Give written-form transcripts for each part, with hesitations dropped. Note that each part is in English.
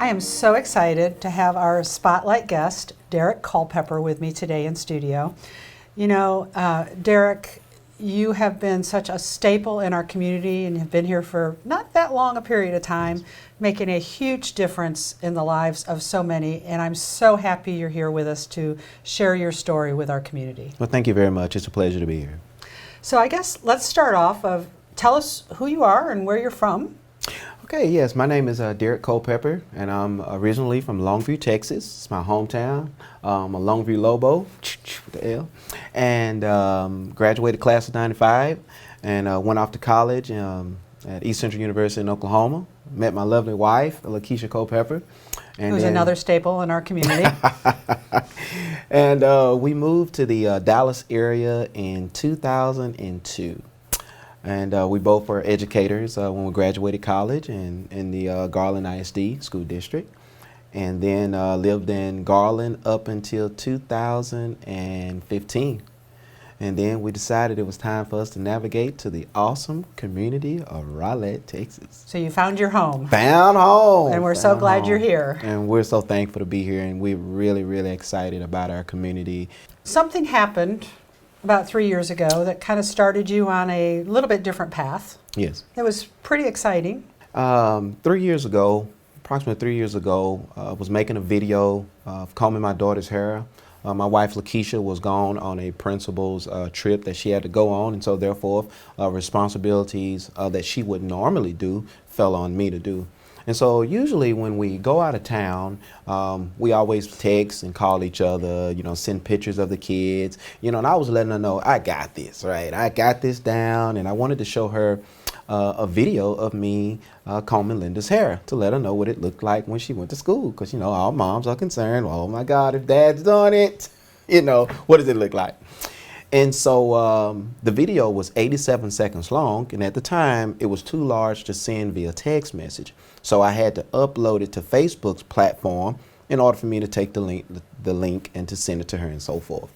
I am so excited to have our spotlight guest, Derrick Culpepper, with me today in studio. You know, Derrick, you have been such a staple in our community and have been here for not that long a period of time, making a huge difference in the lives of so many. And I'm so happy you're here with us to share your story with our community. Well, thank you very much. It's a pleasure to be here. So I guess let's start off of tell us who you are and where you're from. Okay, yes, my name is Derrick Culpepper, and I'm originally from Longview, Texas. It's my hometown. I'm a Longview Lobo, with the L, and graduated class of '95, and went off to college at East Central University in Oklahoma. Met my lovely wife, Lakeisha Culpepper. Who's another staple in our community. And we moved to the Dallas area in 2002. And we both were educators when we graduated college in the Garland ISD school district. And then lived in Garland up until 2015. And then we decided it was time for us to navigate to the awesome community of Raleigh, Texas. So you found your home. Found home. And we're so glad you're here. And we're so thankful to be here, and we're really, really excited about our community. Something happened about 3 years ago that kind of started you on a little bit different path. Yes. It was pretty exciting. 3 years ago, approximately 3 years ago, I was making a video of combing my daughter's hair. My wife, Lakeisha, was gone on a principal's trip that she had to go on, and so therefore responsibilities that she would normally do fell on me to do. And so usually when we go out of town, we always text and call each other, you know, send pictures of the kids, you know, and I was letting her know, I got this, right? I got this down, and I wanted to show her a video of me combing Linda's hair to let her know what it looked like when she went to school. Because, you know, all moms are concerned, oh my God, if dad's done it, you know, what does it look like? And so the video was 87 seconds long, and at the time it was too large to send via text message. So I had to upload it to Facebook's platform in order for me to take the link and to send it to her and so forth.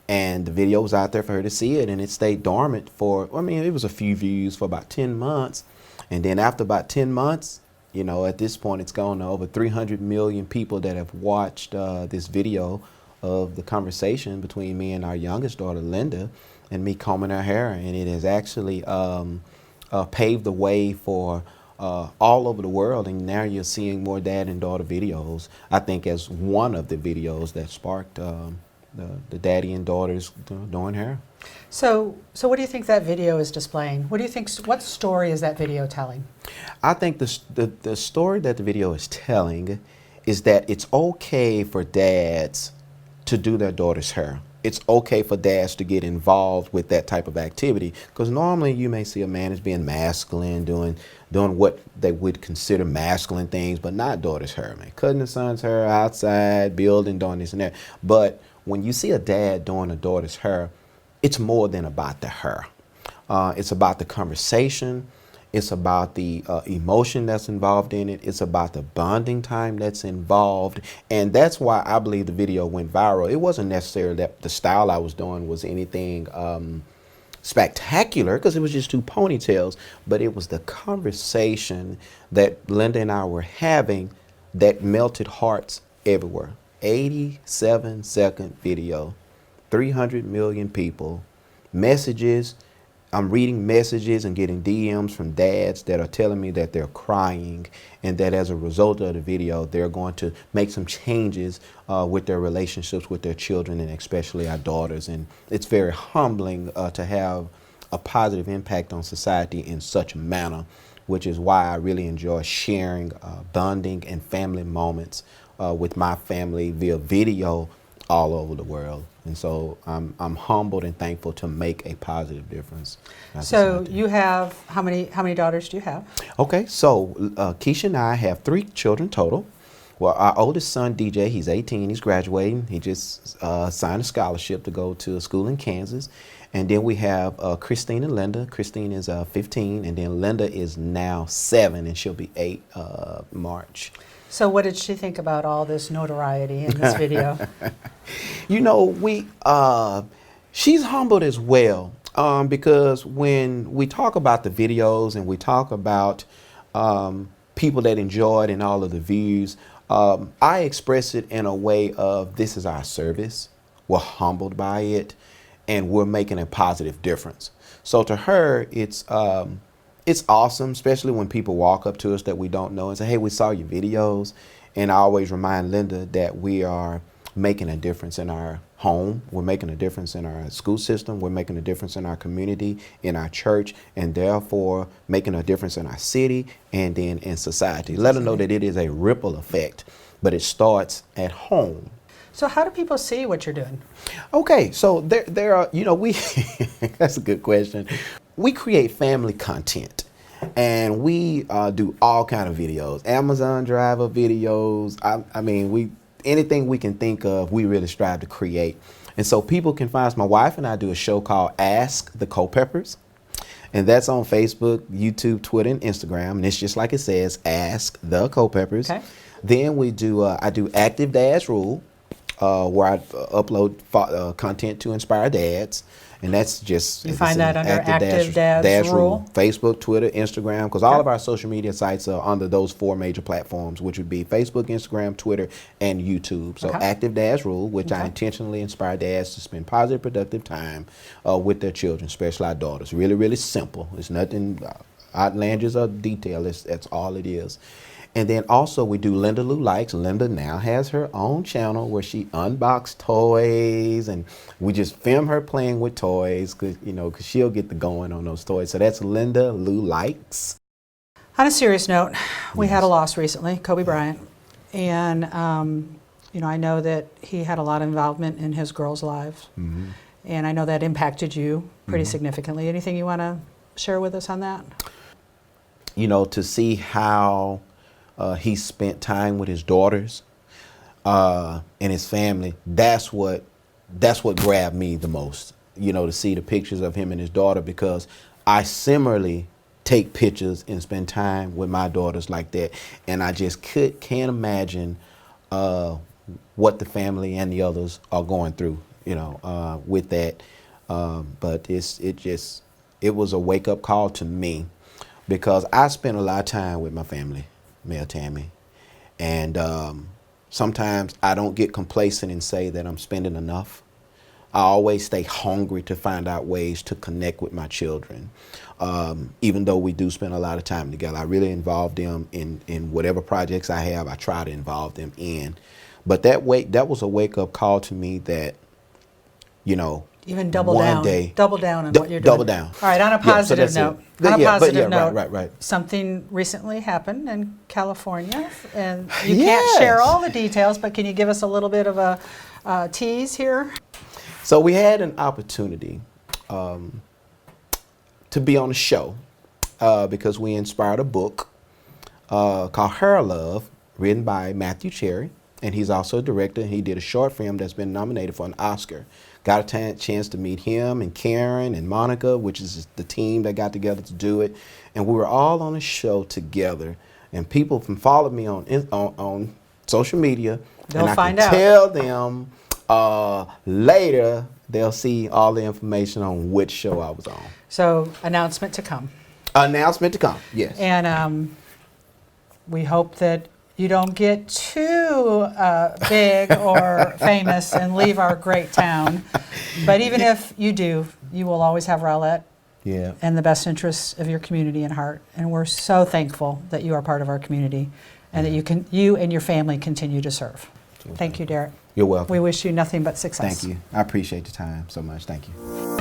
And the video was out there for her to see it, and it stayed dormant for, I mean, it was a few views for about 10 months. And then after about 10 months, you know, at this point it's gone to over 300 million people that have watched this video of the conversation between me and our youngest daughter, Linda, and me combing her hair. And it has actually paved the way for all over the world, and now you're seeing more dad and daughter videos, I think, as one of the videos that sparked the daddy and daughters doing hair. So what do you think that video is displaying? What do you think, what story is that video telling? I think the story that the video is telling is that it's okay for dads to do their daughter's hair. It's okay for dads to get involved with that type of activity, because normally you may see a man as being masculine, doing what they would consider masculine things, but not daughter's hair, man. Cutting the son's hair outside, building, doing this and that. But when you see a dad doing a daughter's hair, it's more than about the hair. It's about the conversation. It's about the emotion that's involved in it. It's about the bonding time that's involved. And that's why I believe the video went viral. It wasn't necessarily that the style I was doing was anything spectacular, because it was just two ponytails, but it was the conversation that Linda and I were having that melted hearts everywhere. 87-second video, 300 million people, messages. I'm reading messages and getting DMs from dads that are telling me that they're crying, and that as a result of the video, they're going to make some changes with their relationships with their children, and especially our daughters. And it's very humbling to have a positive impact on society in such a manner, which is why I really enjoy sharing bonding and family moments with my family via video all over the world. And so I'm humbled and thankful to make a positive difference. So you have, how many daughters do you have? Okay, so Keisha and I have 3 children total. Well, our oldest son, DJ, he's 18, he's graduating. He just signed a scholarship to go to a school in Kansas. And then we have Christine and Linda. Christine is 15, and then Linda is now 7, and she'll be 8 March. So what did she think about all this notoriety in this video? You know, she's humbled as well, because when we talk about the videos and we talk about people that enjoy it and all of the views. I express it in a way of this is our service. We're humbled by it, and we're making a positive difference. So to her, it's awesome, especially when people walk up to us that we don't know and say, hey, we saw your videos. And I always remind Linda that we are making a difference in our home. We're making a difference in our school system. We're making a difference in our community, in our church, and therefore making a difference in our city and then in society. Let them know that it is a ripple effect, but it starts at home. So how do people see what you're doing? Okay, so there are, we, that's a good question. We create family content. And we do all kind of videos, Amazon driver videos. I mean, anything we can think of, we really strive to create. And so people can find us. My wife and I do a show called Ask the Culpeppers. And that's on Facebook, YouTube, Twitter, and Instagram. And it's just like it says, Ask the Culpeppers. Okay. Then we do, I do Active Dad's Rule, where I upload content to inspire dads. And that's just, you find that under Active Dad's Rule? Facebook, Twitter, Instagram, because all of our social media sites are under those 4 major platforms, which would be Facebook, Instagram, Twitter, and YouTube. So Active Dad's Rule, which I intentionally inspire dads to spend positive, productive time with their children, especially our daughters. Really, really simple. It's nothing outlandish or detailed. That's all it is. And then also we do Linda Lou Likes. Linda now has her own channel where she unboxes toys, and we just film her playing with toys because she'll get the going on those toys. So that's Linda Lou Likes. On a serious note, we had a loss recently, Kobe Bryant. And, I know that he had a lot of involvement in his girls' lives. Mm-hmm. And I know that impacted you pretty significantly. Anything you want to share with us on that? To see how he spent time with his daughters and his family. That's what grabbed me the most, to see the pictures of him and his daughter, because I similarly take pictures and spend time with my daughters like that. And I just can't imagine what the family and the others are going through, with that. But it was a wake-up call to me, because I spent a lot of time with my family, Mel Tammy, and sometimes I don't get complacent and say that I'm spending enough. I always stay hungry to find out ways to connect with my children. Even though we do spend a lot of time together, I really involve them in whatever projects I have. I try to involve them in. But that was a wake-up call to me that, even double down on what you're doing. Double down. All right, on a positive note. Right. Something recently happened in California, and you can't share all the details, but can you give us a little bit of a tease here? So we had an opportunity to be on a show because we inspired a book called Her Love, written by Matthew Cherry, and he's also a director. He did a short film that's been nominated for an Oscar. Got a chance to meet him and Karen and Monica, which is the team that got together to do it. And we were all on a show together. And people can follow me on social media. They'll find out. out. Tell them later they'll see all the information on which show I was on. So announcement to come. Announcement to come, yes. And we hope that you don't get too big or famous and leave our great town. But even if you do, you will always have Rowlett and the best interests of your community in heart. And we're so thankful that you are part of our community and that you and your family continue to serve. Thank you, Derrick. You're welcome. We wish you nothing but success. Thank you. I appreciate the time so much. Thank you.